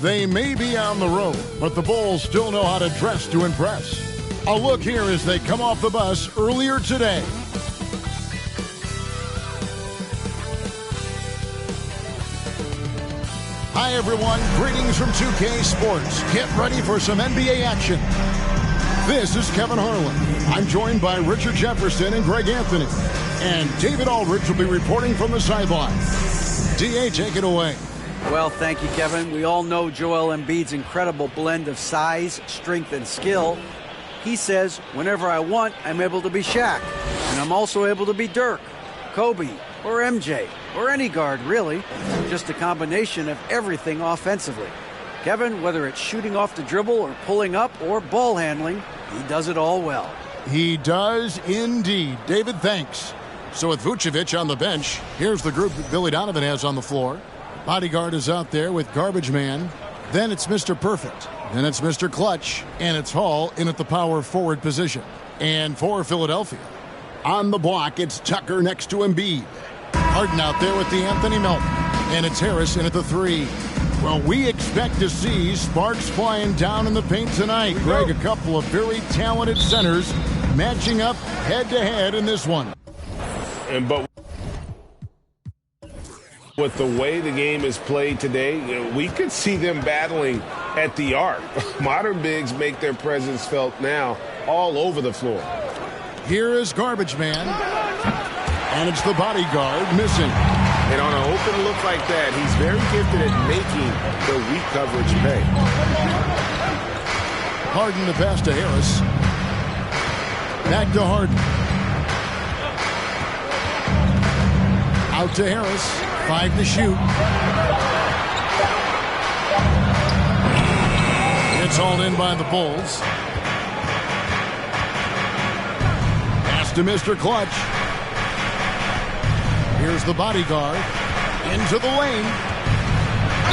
They may be on the road, but the Bulls still know how to dress to impress. A look here as they come off the bus earlier today. Hi, everyone. Greetings from 2K Sports. Get ready for some NBA action. This is Kevin Harlan. I'm joined by Richard Jefferson and Greg Anthony. And David Aldridge will be reporting from the sideline. DA, take it away. Well, thank you, Kevin. We all know Joel Embiid's incredible blend of size, strength, and skill. He says, whenever I want, I'm able to be Shaq. And I'm also able to be Dirk, Kobe, or MJ, or any guard, really. Just a combination of everything offensively. Kevin, whether it's shooting off the dribble or pulling up or ball handling, he does it all well. He does indeed. David, thanks. So with Vucevic on the bench, here's the group that Billy Donovan has on the floor. Bodyguard is out there with Garbage Man. Then it's Mr. Perfect. Then it's Mr. Clutch. And it's Hall in at the power forward position. And for Philadelphia, on the block, it's Tucker next to Embiid. Harden out there with the Anthony Melton. And it's Harris in at the 3. Well, we expect to see sparks flying down in the paint tonight. Greg, a couple of very talented centers matching up head-to-head in this one. But with the way the game is played today, we could see them battling at the arc. Modern bigs make their presence felt now all over the floor. Here is Garbage Man. And it's the bodyguard missing. And on an open look like that, he's very gifted at making the weak coverage pay. Harden the pass to Harris. Back to Harden. Out to Harris. 5 to shoot. It's hauled in by the Bulls. Pass to Mr. Clutch. Here's the bodyguard. Into the lane.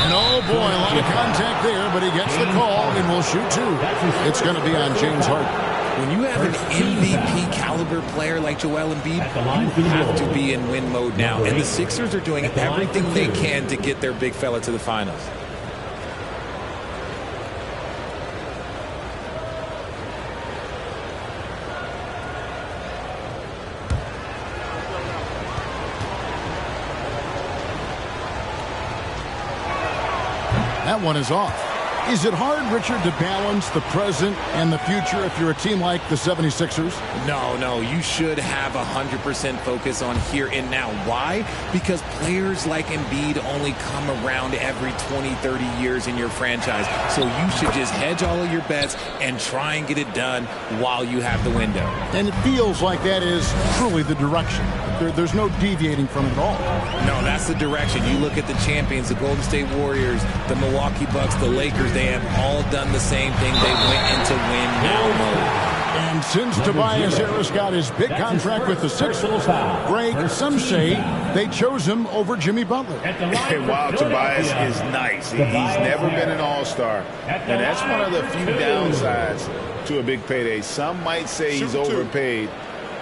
And oh boy, a lot of contact there, but he gets the call and will shoot 2. It's going to be on James Harden. When you have an MVP caliber player like Joel Embiid, you have to be in win mode now. And the Sixers are doing everything they can to get their big fella to the finals. That one is off. Is it hard, Richard, to balance the present and the future if you're a team like the 76ers? No. You should have 100% focus on here and now. Why? Because players like Embiid only come around every 20, 30 years in your franchise. So you should just hedge all of your bets and try and get it done while you have the window. And it feels like that is truly the direction. There's no deviating from it at all. No, that's the direction. You look at the champions, the Golden State Warriors, the Milwaukee Bucks, the Lakers, they have all done the same thing. They went into win now mode. And since Tobias Harris got his big contract with the Sixers, Greg, some say they chose him over Jimmy Butler. And while Tobias is nice, he's never been an all-star. And that's one of the few downsides to a big payday. Some might say he's overpaid.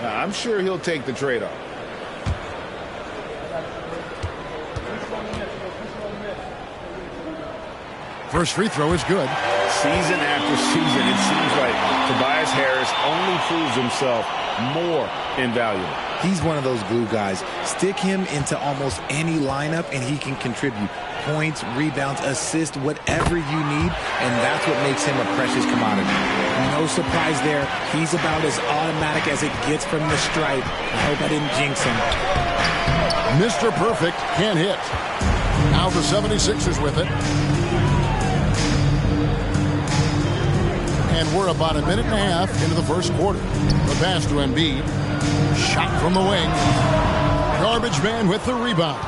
I'm sure he'll take the trade-off. First free throw is good. Season after season, it seems like Tobias Harris only proves himself more invaluable. He's one of those glue guys. Stick him into almost any lineup and he can contribute points, rebounds, assists, whatever you need, and that's what makes him a precious commodity. No surprise there. He's about as automatic as it gets from the stripe. I hope I didn't jinx him. Mr. Perfect can't hit. Now the 76ers with it. And we're about a minute and a half into the first quarter. The pass to Embiid. Shot from the wing. Garbage Man with the rebound.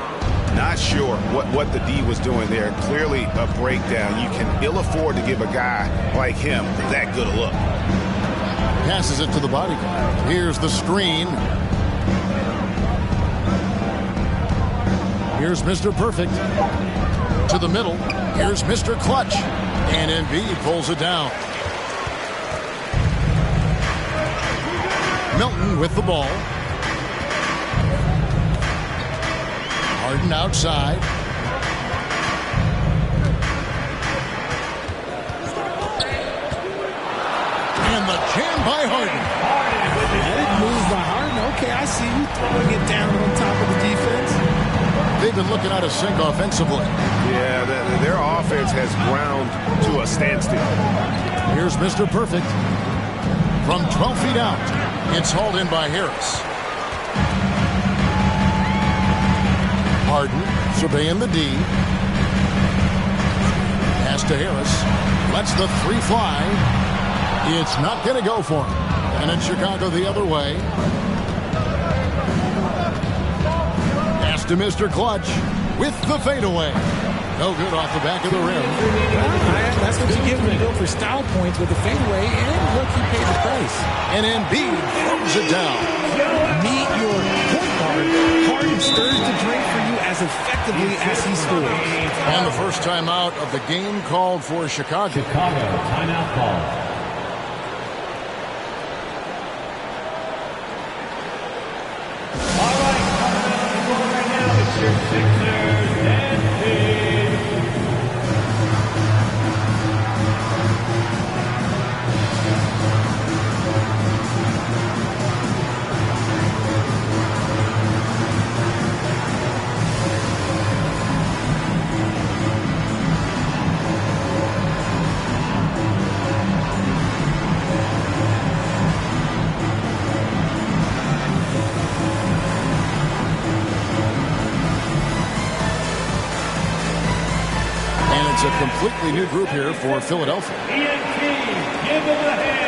Not sure what the D was doing there. Clearly a breakdown. You can ill afford to give a guy like him that good a look. Passes it to the bodyguard. Here's the screen. Here's Mr. Perfect. To the middle. Here's Mr. Clutch. And Embiid pulls it down. Milton with the ball. Harden outside. And the jam by Harden. That move by Harden. Okay, I see you throwing it down on top of the defense. They've been looking out of sync offensively. Yeah, their offense has ground to a standstill. Here's Mr. Perfect. From 12 feet out, it's hauled in by Harris. Harden surveying the D. Pass to Harris. Lets the three fly. It's not going to go for him. And it's Chicago the other way. Pass to Mr. Clutch with the fadeaway. No good off the back of the rim. Well, that's what you get when you go for style points with the fadeaway. And look, he paid the price. And Embiid throws it down. Meet your point guard. Harden stirs the drink for you as effectively as he scores. And the first timeout of the game called for Chicago. Chicago, timeout call. All right, right now, it's your Sixers and Kings. A completely new group here for Philadelphia. Ian King, give him a hand.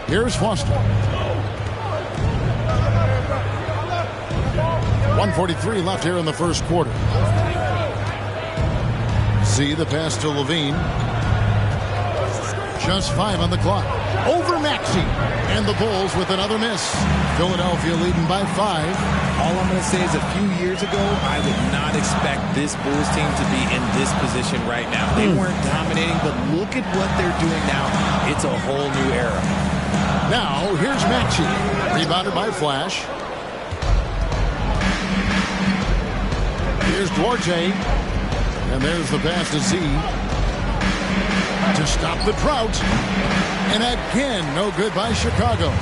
Here's Foster. 1:43 left here in the first quarter. See the pass to Levine. Just 5 on the clock. Over Maxey. And the Bulls with another miss. Philadelphia leading by 5. All I'm going to say is a few years ago, I would not expect this Bulls team to be in this position right now. They weren't dominating, but look at what they're doing now. It's a whole new era. Now, here's Maxey. Rebounded by Flash. Here's Duarte. And there's the pass to Z. To stop the drought. And again, no good by Chicago.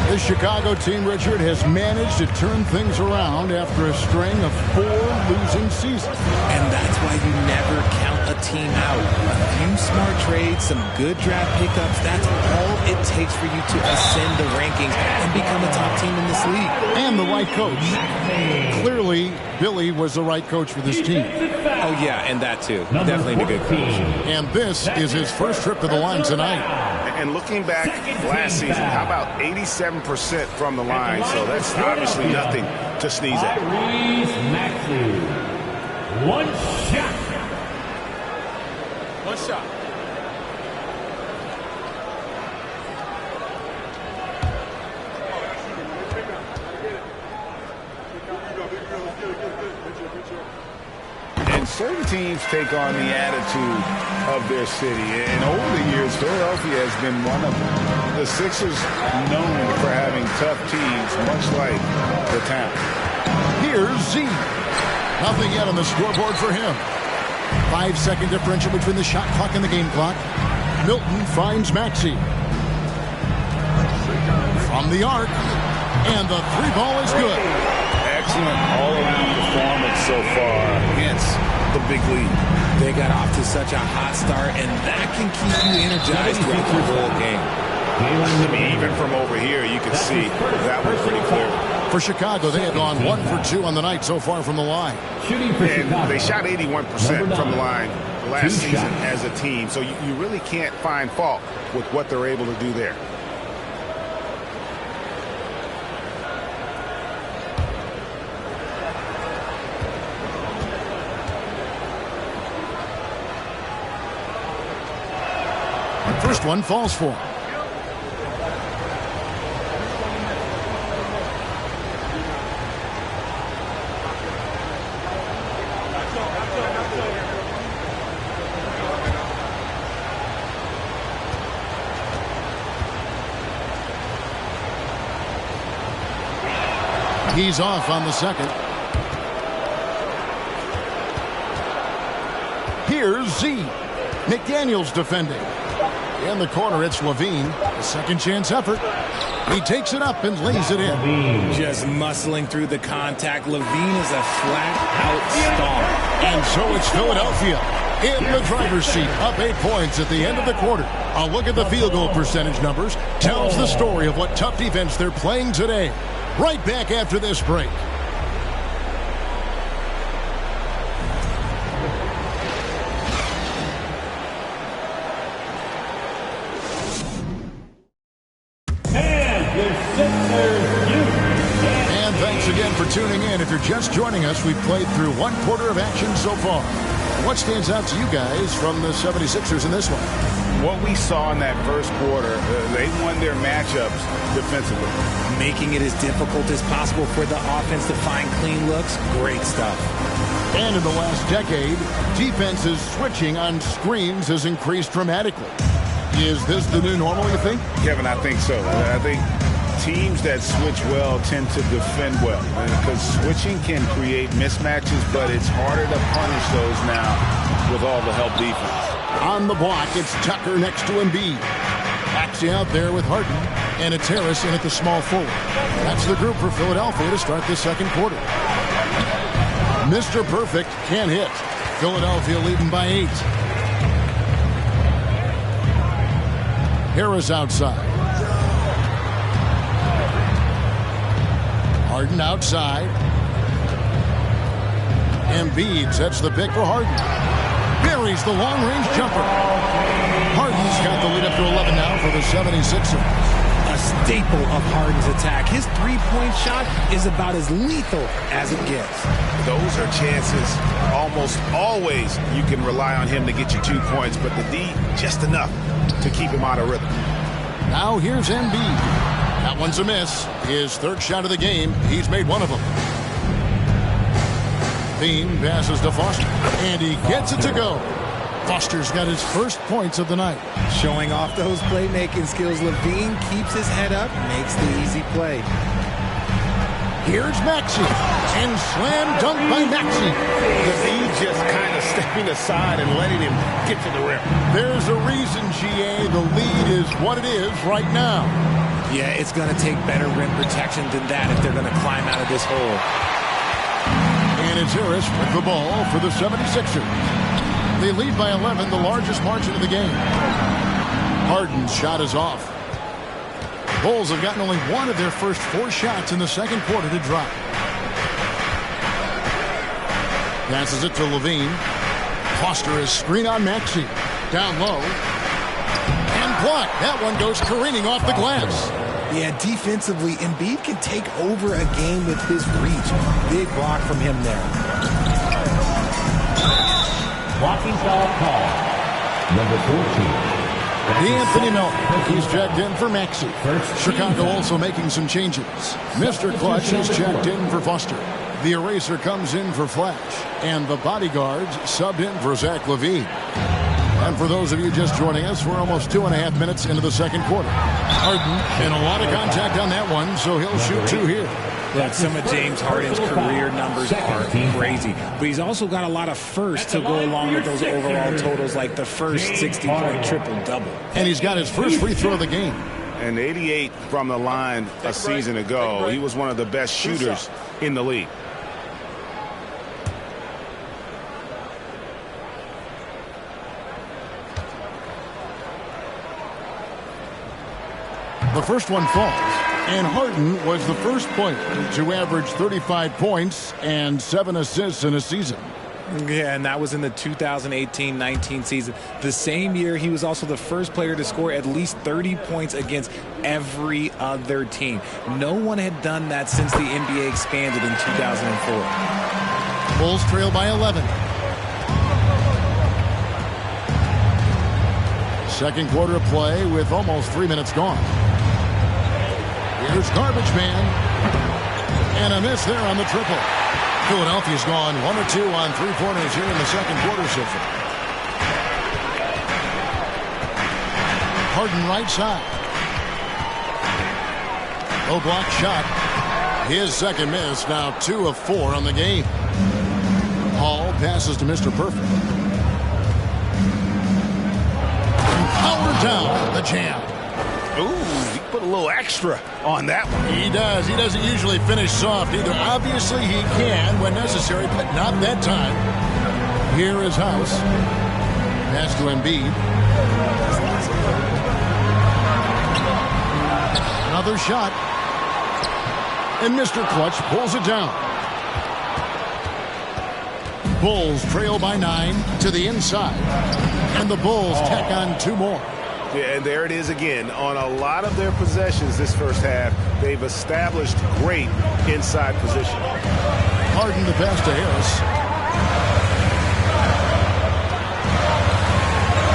This Chicago team, Richard, has managed to turn things around after a string of 4 losing seasons. And that's why you never count a team out. A few smart trades, some good draft pickups, that's all it takes for you to ascend the rankings and become a top team in this league. And the right coach. Clearly, Billy was the right coach for this team. Oh, yeah, and that too. Definitely a good coach. And this is his first trip to the line tonight. And looking back last season, how about 87% from the line? So that's obviously nothing to sneeze at. Tyrese Maxey. One shot. One shot. And certain teams take on the attitude of their city. And over the years, Philadelphia has been one of the Sixers known for having tough teams, much like the town. Here's Z. Nothing yet on the scoreboard for him. 5-second differential between the shot clock and the game clock. Milton finds Maxey. From the arc. And the 3 ball is good. Excellent all-around performance so far against the big lead. They got off to such a hot start, and that can keep you energized throughout the whole game. I mean, even from over here, you can see that was pretty clear. For Chicago, they had gone 1 for 2 on the night so far from the line. Shooting for And Chicago. they shot 81% from the line last season as a team. So you really can't find fault with what they're able to do there. First one falls for him. He's off on the second. Here's Z. McDaniels defending. In the corner, it's Levine. A second chance effort. He takes it up and lays it in. Just muscling through the contact. Levine is a flat-out star. And so it's Philadelphia in the driver's seat, up 8 points at the end of the quarter. A look at the field goal percentage numbers tells the story of what tough defense they're playing today. Right back after this break. And thanks again for tuning in. If you're just joining us, we've played through 1 quarter of action so far. What stands out to you guys from the 76ers in this one? What we saw in that first quarter, they won their matchups defensively. Making it as difficult as possible for the offense to find clean looks. Great stuff. And in the last decade, defenses switching on screens has increased dramatically. Is this the new normal, you think? Kevin, I think so. I think teams that switch well tend to defend well. Because switching can create mismatches, but it's harder to punish those now with all the help defense. On the block, it's Tucker next to Embiid. Maxey out there with Harden, and it's Harris in at the small forward. That's the group for Philadelphia to start the second quarter. Mr. Perfect can't hit. Philadelphia leading by 8. Harris outside. Harden outside. Embiid sets the pick for Harden. Buries the long-range jumper. Harden's got the lead up to 11 now for the 76ers. A staple of Harden's attack. His three-point shot is about as lethal as it gets. Those are chances almost always you can rely on him to get you 2 points, but the D just enough to keep him out of rhythm. Now here's Embiid. That one's a miss. His third shot of the game. He's made one of them. Bean passes to Foster, and he gets it to go. Foster's got his first points of the night. Showing off those playmaking skills, Levine keeps his head up, makes the easy play. Here's Maxey, and slam dunk by Maxey. He's just kind of stepping aside and letting him get to the rim. There's a reason, GA, the lead is what it is right now. Yeah, it's going to take better rim protection than that if they're going to climb out of this hole. And it's Harris with the ball for the 76ers. They lead by 11, the largest margin of the game. Harden's shot is off. Bulls have gotten only one of their first 4 shots in the second quarter to drop. Passes it to Levine. Foster is screen on Maxey. Down low. And blocked. That one goes careening off the glass. Yeah, defensively, Embiid can take over a game with his reach. Big block from him there. Blocking foul call. Number 14. D'Anthony Melton. He's checked in for Maxey. Chicago also making some changes. Mr. Clutch is checked in for Foster. The eraser comes in for Flash. And the bodyguards subbed in for Zach LaVine. And for those of you just joining us, we're almost 2.5 minutes into the second quarter. Harden, and a lot of contact on that one, so he'll shoot 2 here. Look, some of James Harden's career numbers are crazy, but he's also got a lot of firsts to go along with those overall totals, like the first 60-point triple-double. And he's got his first free throw of the game. And 88 from the line a season ago. He was one of the best shooters in the league. The first one falls, and Harden was the first player to average 35 points and 7 assists in a season. Yeah, and that was in the 2018-19 season. The same year, he was also the first player to score at least 30 points against every other team. No one had done that since the NBA expanded in 2004. Bulls trail by 11. Second quarter of play with almost 3 minutes gone. Here's Garbage Man. And a miss there on the triple. Philadelphia's gone 1 or 2 on 3-pointers here in the second quarter so far. Harden right side. Low block shot. His second miss, now 2 of 4 on the game. Hall passes to Mr. Perfect. Power down the jam. Ooh, he put a little extra on that one. He does. He doesn't usually finish soft either. Obviously, he can when necessary, but not that time. Here is House. Pass to Embiid. Another shot. And Mr. Clutch pulls it down. Bulls trail by 9 to the inside. And the Bulls tack on 2 more. Yeah, and there it is again. On a lot of their possessions this first half, they've established great inside position. Harden the pass to Harris.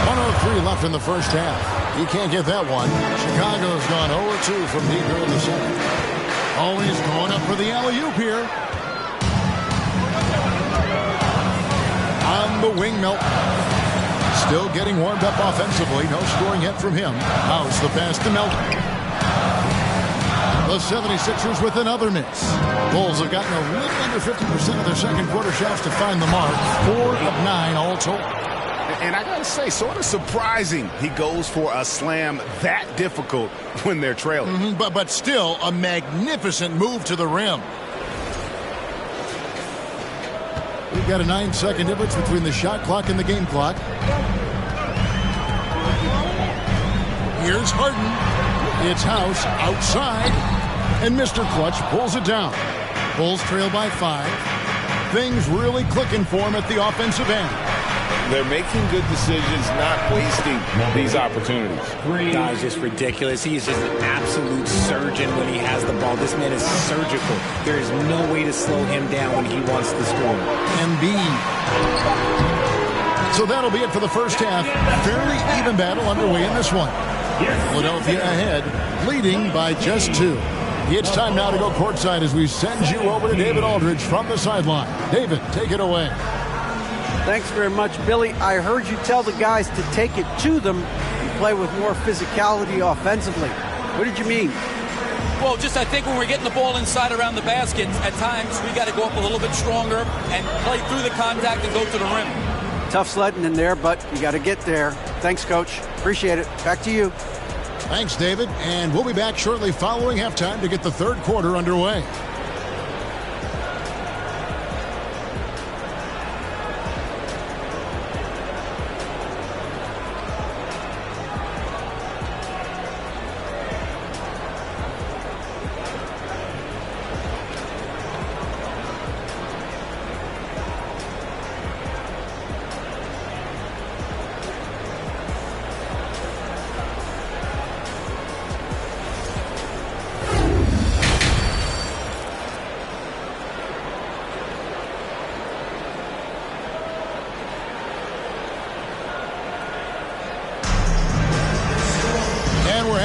1:03 left in the first half. He can't get that one. Chicago's gone 0-2 from deep here in the second. Always going up for the alley-oop here. On the wing, Milton. Still getting warmed up offensively. No scoring yet from him. House the pass to Melton. The 76ers with another miss. Bulls have gotten a little under 50% of their second quarter shots to find the mark. 4 of 9 all told. And I got to say, sort of surprising he goes for a slam that difficult when they're trailing. But still a magnificent move to the rim. We've got a 9-second difference between the shot clock and the game clock. Here's Harden. It's House outside. And Mr. Clutch pulls it down. Bulls trail by 5. Things really clicking for him at the offensive end. They're making good decisions, not wasting these opportunities. Guys, just ridiculous. He is just an absolute surgeon when he has the ball. This man is surgical. There is no way to slow him down when he wants to score. Embiid. So that'll be it for the first half. Fairly even battle underway in this one. Philadelphia ahead, leading by just 2. It's time now to go courtside as we send you over to David Aldridge from the sideline. David, take it away. Thanks very much, Billy. I heard you tell the guys to take it to them and play with more physicality offensively. What did you mean? Well, just I think when we're getting the ball inside around the basket, at times we got to go up a little bit stronger and play through the contact and go to the rim. Tough sledding in there, but you got to get there. Thanks, Coach. Appreciate it. Back to you. Thanks, David. And we'll be back shortly following halftime to get the third quarter underway.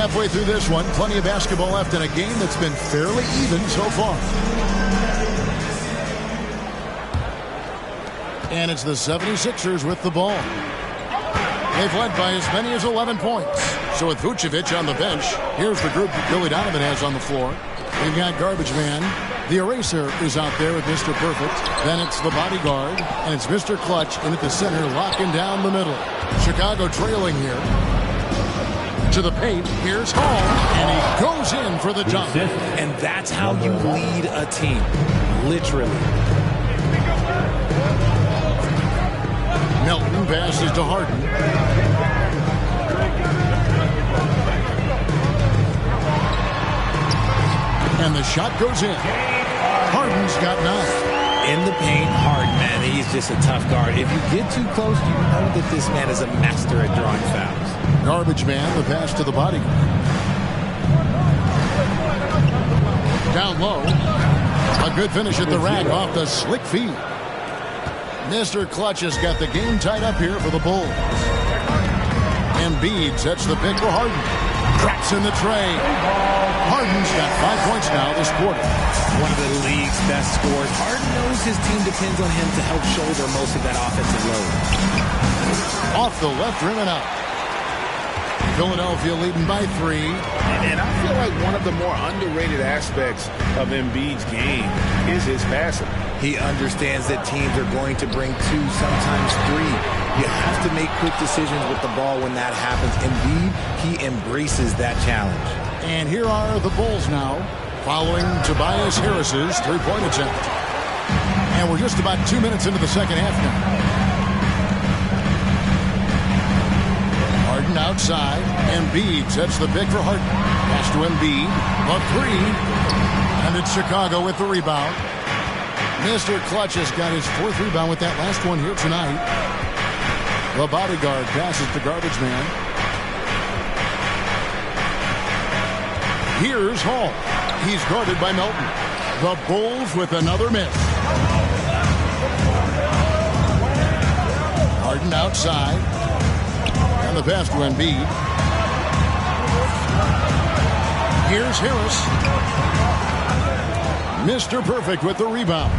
Halfway through this one, plenty of basketball left in a game that's been fairly even so far. And it's the 76ers with the ball. They've led by as many as 11 points. So with Vucevic on the bench, here's the group that Billy Donovan has on the floor. We've got Garbage Man. The eraser is out there with Mr. Perfect. Then it's the bodyguard, and it's Mr. Clutch in at the center, locking down the middle. Chicago trailing here. To the paint, here's Hall, and he goes in for the dunk. And that's how you lead a team, literally. Melton passes to Harden. And the shot goes in. Harden's got 9. In the paint, Harden, man, he's just a tough guard. If you get too close, you know that this man is a master at drawing fouls. Garbage Man, the pass to the bodyguard. Down low. A good finish at the rack off the slick feed. Mr. Clutch has got the game tied up here for the Bulls. Embiid sets the pick for Harden. Cracks in the tray. Harden's got 5 points now this quarter. One of the league's best scorers. Harden knows his team depends on him to help shoulder most of that offensive load. Off the left rim and out. Philadelphia leading by 3. And I feel like one of the more underrated aspects of Embiid's game is his passing. He understands that teams are going to bring 2, sometimes 3. You have to make quick decisions with the ball when that happens. Embiid, he embraces that challenge. And here are the Bulls now, following Tobias Harris's three-point attempt. And we're just about 2 minutes into the second half now. Harden outside. Embiid sets the pick for Harden. Pass to Embiid. The 3. And it's Chicago with the rebound. Mr. Clutch has got his 4th rebound with that last one here tonight. The bodyguard passes to Garbage Man. Here's Hall. He's guarded by Melton. The Bulls with another miss. Harden outside. And the pass to Embiid. Here's Harris. Mr. Perfect with the rebound.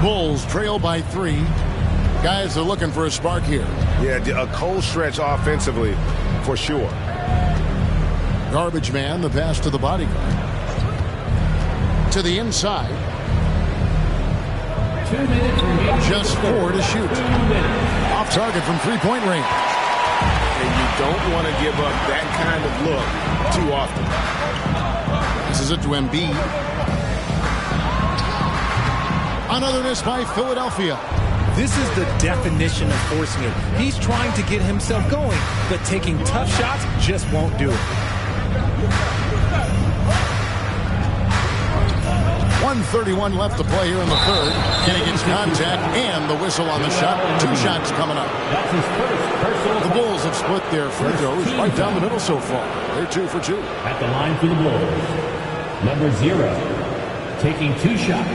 Bulls trail by 3. Guys are looking for a spark here. Yeah, a cold stretch offensively for sure. Garbage Man, the pass to the bodyguard. To the inside. 2 minutes remaining. Just 4 to shoot. Off target from three-point range. And you don't want to give up that kind of look too often. This is it to Embiid. Another miss by Philadelphia. This is the definition of forcing it. He's trying to get himself going, but taking tough shots just won't do it. 1:31 left to play here in the third. And he gets contact and the whistle on the shot. 2 shots coming up. That's his first personal The Bulls have split their free throws right down the middle so far. They're 2 for 2. at the line for the Bulls. Number 0, taking 2 shots.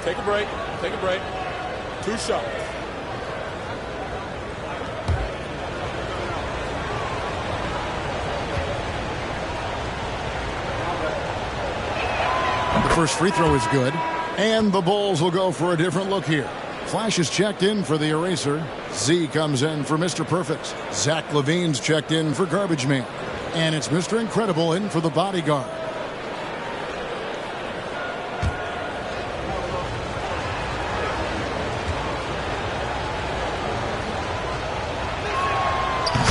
Take a break. Take a break. 2 shots. The first free throw is good. And the Bulls will go for a different look here. Flash is checked in for the eraser. Z comes in for Mr. Perfect. Zach LaVine's checked in for Garbage Man. And it's Mr. Incredible in for the bodyguard.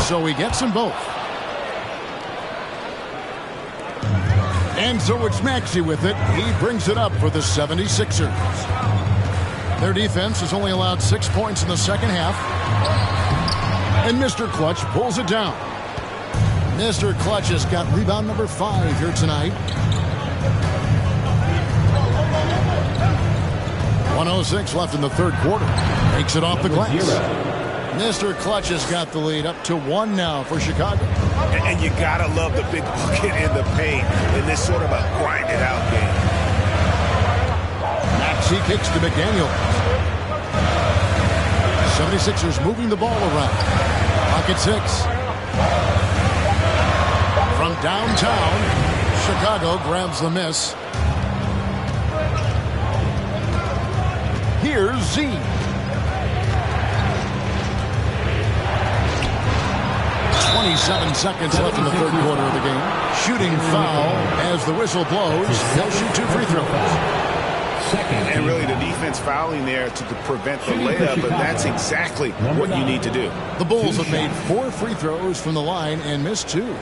So he gets them both. And so it's Maxey with it. He brings it up for the 76ers. Their defense has only allowed 6 points in the second half. And Mr. Clutch pulls it down. Mr. Clutch has got rebound number 5 here tonight. 1:06 left in the third quarter. Takes it off the glass. Mr. Clutch has got the lead up to 1 now for Chicago. And you gotta love the big bucket in the paint in this sort of a grinded out game. Maxey kicks to McDaniel. 76ers moving the ball around. Pocket 6. From downtown, Chicago grabs the miss. Here's Z. .27 seconds left in the third quarter of the game. Shooting foul as the whistle blows. He'll shoot 2 free throws. And really the defense fouling there to prevent the layup, but that's exactly what you need to do. The Bulls have made 4 free throws from the line and missed 2.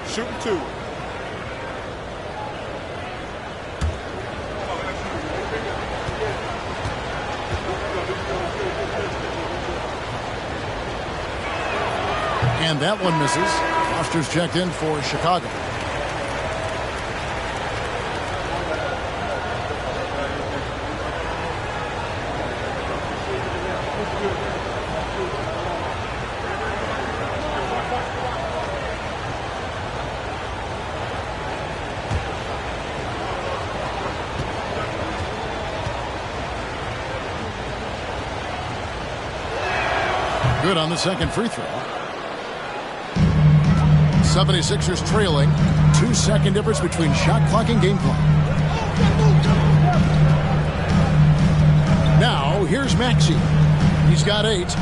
Shooting 2. And that one misses. Foster's checked in for Chicago. Good on the second free throw. 76ers trailing. 2-second difference between shot clock and game clock. Now, here's Maxey. He's got 8.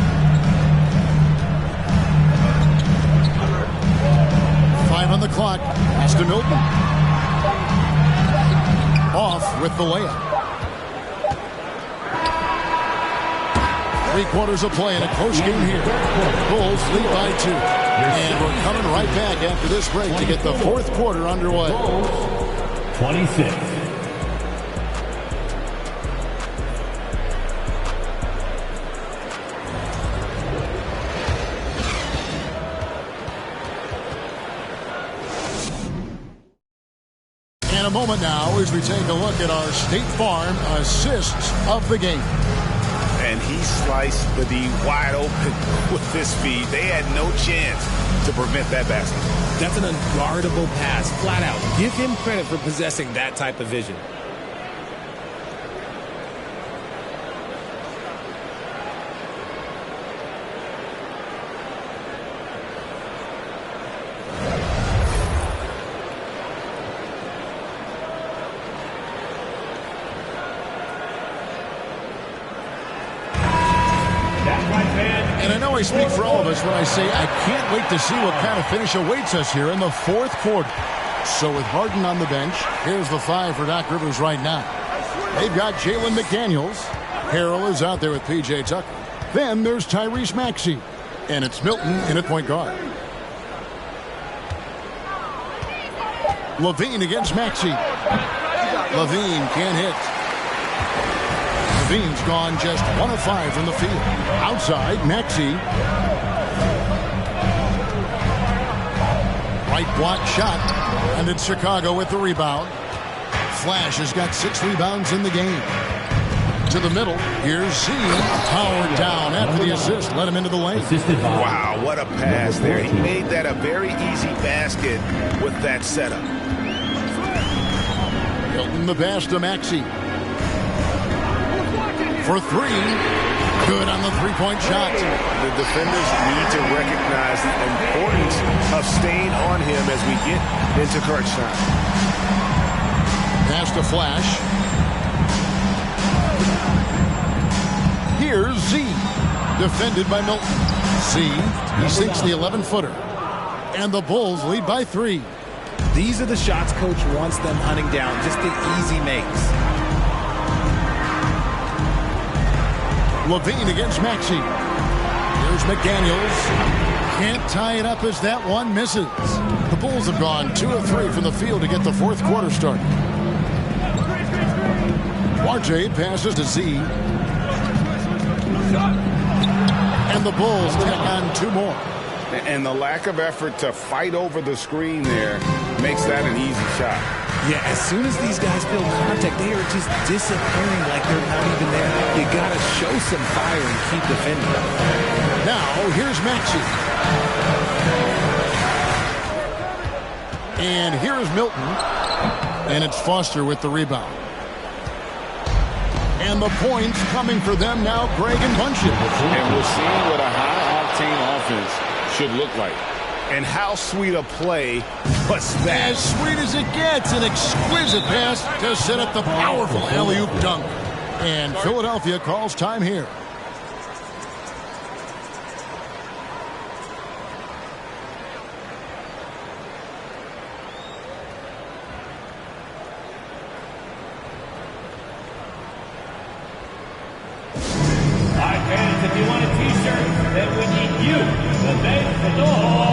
clock. Pass to Milton. Off with the layup. 3/4 of play in a close game here. Bulls lead by 2. And we're coming right back after this break to get the 4th quarter underway. 26. In a moment now as we take a look at our State Farm assists of the game. And he sliced the D wide open with this speed. They had no chance to prevent that basket. That's an unguardable pass, flat out. Give him credit for possessing that type of vision. And I know I speak for all of us when I say I can't wait to see what kind of finish awaits us here in the 4th quarter. So with Harden on the bench, here's the 5 for Doc Rivers right now. They've got Jalen McDaniels. Harrell is out there with P.J. Tucker. Then there's Tyrese Maxey. And it's Milton in at point guard. Levine against Maxey. Levine can't hit. Levine's gone just 1 of 5 from the field. Outside, Maxey. Right block shot. And it's Chicago with the rebound. Flash has got 6 rebounds in the game. To the middle. Here's Z. Powered down after the assist. Let him into the lane. Wow, what a pass there. He made that a very easy basket with that setup. Hilton the pass to Maxey. For 3. Good on the 3-point shot. The defenders need to recognize the importance of staying on him as we get into crunch time. Pass to Flash. Here's Z. Defended by Milton. Z. He sinks the 11-footer. And the Bulls lead by 3. These are the shots coach wants them hunting down. Just the easy makes. Levine against Maxey. Here's McDaniels. Can't tie it up as that one misses. The Bulls have gone 2 of 3 from the field to get the 4th quarter started. RJ passes to Z. And the Bulls tack on 2 more. And the lack of effort to fight over the screen there makes that an easy shot. Yeah, as soon as these guys feel contact, they are just disappearing like they're not even there. You got to show some fire and keep defending. Now, here's Maxey. And here's Milton. And it's Foster with the rebound. And the points coming for them now, Greg and Bunchen. And we're seeing what a high-octane offense should look like. And how sweet a play was that? As sweet as it gets, an exquisite pass to set up the powerful alley-oop dunk. And Philadelphia calls time here. All right, fans, if you want a t-shirt, then we need you to make the noise.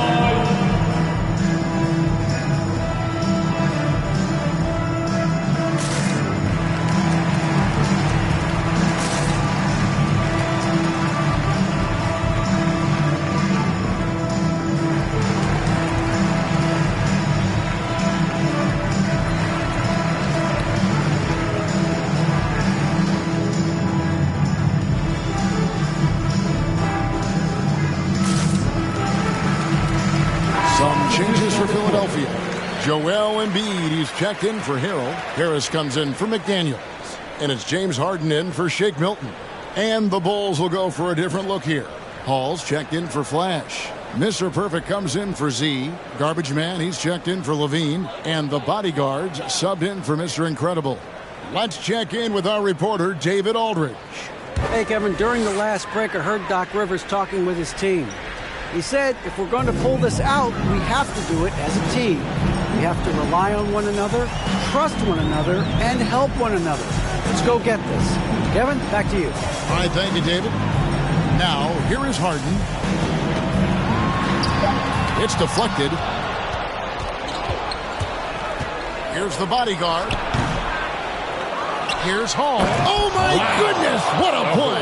Changes for Philadelphia. Joel Embiid, he's checked in for Harrell. Harris comes in for McDaniels. And it's James Harden in for Shake Milton. And the Bulls will go for a different look here. Hall's checked in for Flash. Mr. Perfect comes in for Z. Garbage Man, he's checked in for Levine. And the bodyguards subbed in for Mr. Incredible. Let's check in with our reporter, David Aldridge. Hey, Kevin, during the last break, I heard Doc Rivers talking with his team. He said if we're going to pull this out, we have to do it as a team. We have to rely on one another, trust one another, and help one another. Let's go get this. Kevin, back to you. All right, thank you, David. Now, here is Harden. It's deflected. Here's the bodyguard. Here's Hall. Oh, my goodness. What a play.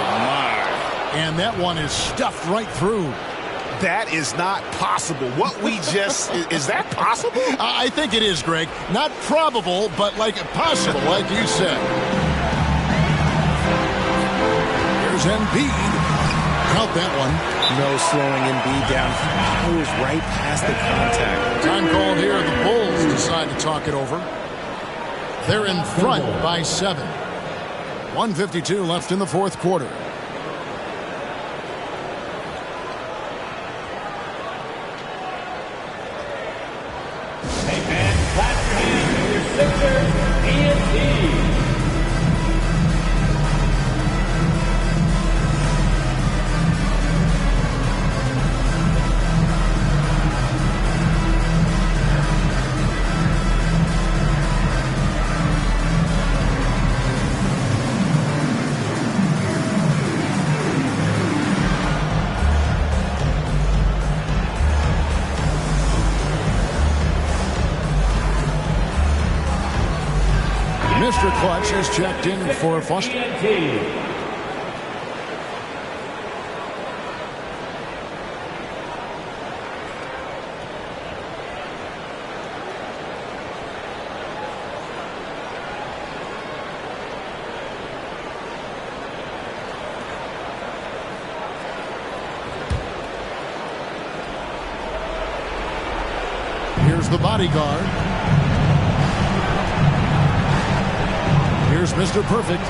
And that one is stuffed right through. That is not possible. What we just... is that possible? I think it is, Greg. Not probable, but like possible, like you said. Here's Embiid. Count that one. No slowing Embiid down. He goes right past the contact. Time called here. The Bulls decide to talk it over. They're in front by 7. 1:52 left in the fourth quarter. Hey, man, clap your hands for your Sixers, TNT. Mr. Clutch has checked in for Foster. Here's the bodyguard. Here's Mr. Perfect.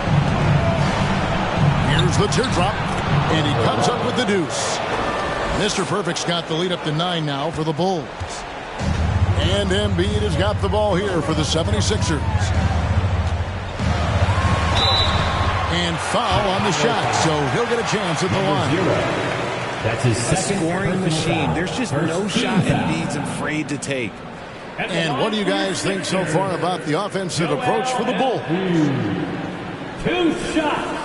Here's the teardrop. And he comes up with the deuce. Mr. Perfect's got the lead up to 9 now for the Bulls. And Embiid has got the ball here for the 76ers. And foul on the shot, so he'll get a chance at the line. That's his second Scoring machine. There's just no shot Embiid's afraid to take. And what do you guys think so far about the offensive approach for the Bulls? 2 shots.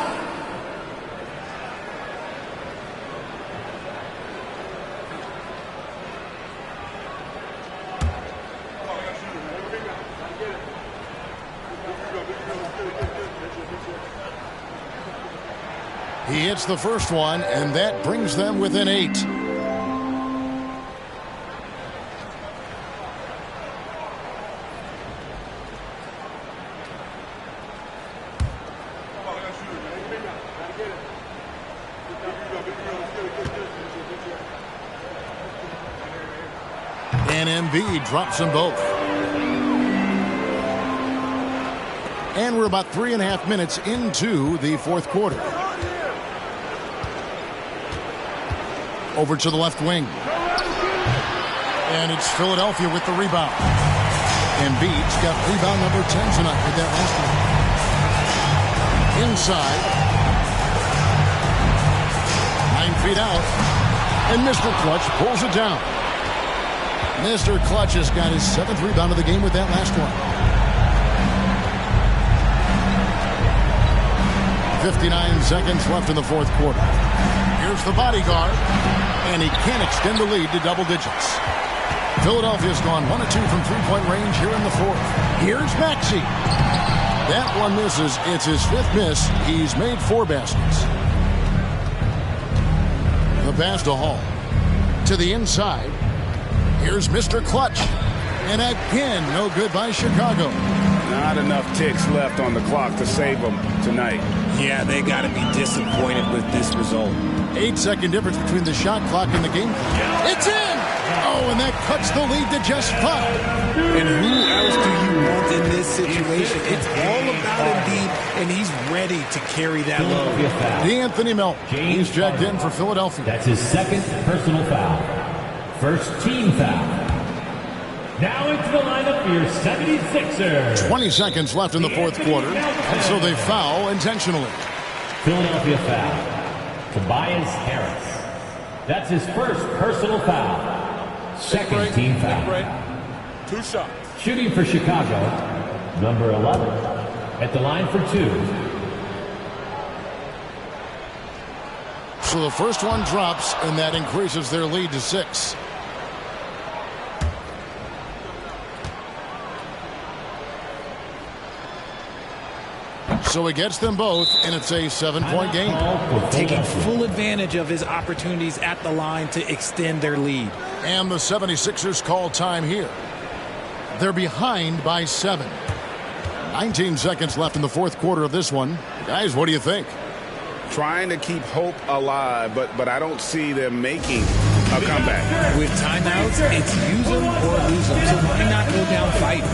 He hits the first one, and that brings them within 8. And Embiid drops them both. And we're about 3.5 minutes into the fourth quarter. Over to the left wing. And it's Philadelphia with the rebound. Embiid's got rebound number 10 tonight with that last one. Inside. 9 feet out. And Mr. Clutch pulls it down. Mr. Clutch has got his 7th rebound of the game with that last one. 59 seconds left in the fourth quarter. Here's the bodyguard, and he can't extend the lead to double digits. Philadelphia's gone 1 of 2 from three-point range here in the fourth. Here's Maxey. That one misses. It's his 5th miss. He's made 4 baskets. The pass to Hall. To the inside. Here's Mr. Clutch. And again, no good by Chicago. Not enough ticks left on the clock to save them tonight. Yeah, they got to be disappointed with this result. 8-second difference between the shot clock and the game clock. It's in! Oh, and that cuts the lead to just 5. And who else do you want in this situation? It's all about Embiid, and he's ready to carry that load. D'Anthony Melton. He's checked in for Philadelphia. That's his 2nd personal foul. First team foul. Now into the lineup for your 76ers. 20 seconds left in the fourth quarter, and so they foul intentionally. Philadelphia foul. Tobias Harris. That's his first personal foul. Second team foul. 2 shots. Shooting for Chicago, number 11, at the line for 2. So the first one drops, and that increases their lead to 6. So he gets them both, and it's a 7-point game. Taking full advantage of his opportunities at the line to extend their lead. And the 76ers call time here. They're behind by 7. 19 seconds left in the fourth quarter of this one. Guys, what do you think? Trying to keep hope alive, but I don't see them making a comeback. With timeouts, it's use them or lose them. So why not go down fighting?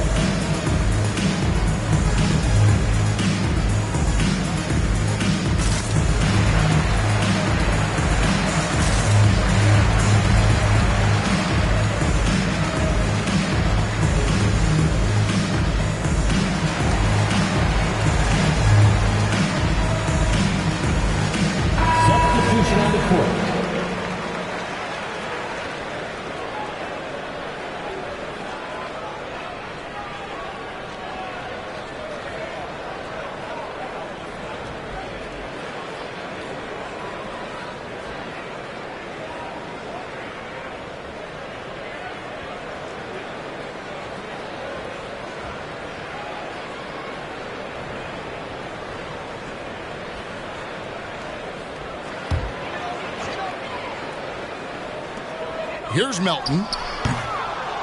Here's Melton.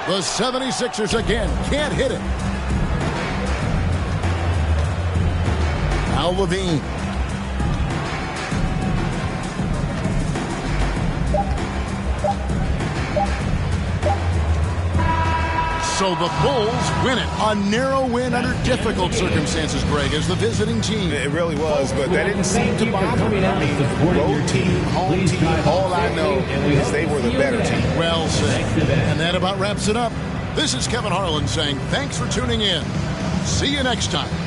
The 76ers again can't hit it. Now Levine. So the Bulls win it. A narrow win under difficult circumstances, Greg, as the visiting team. It really was, but that didn't seem to bother me. I mean, road team, home team, all I know is they were the better team. Well said. And that about wraps it up. This is Kevin Harlan saying thanks for tuning in. See you next time.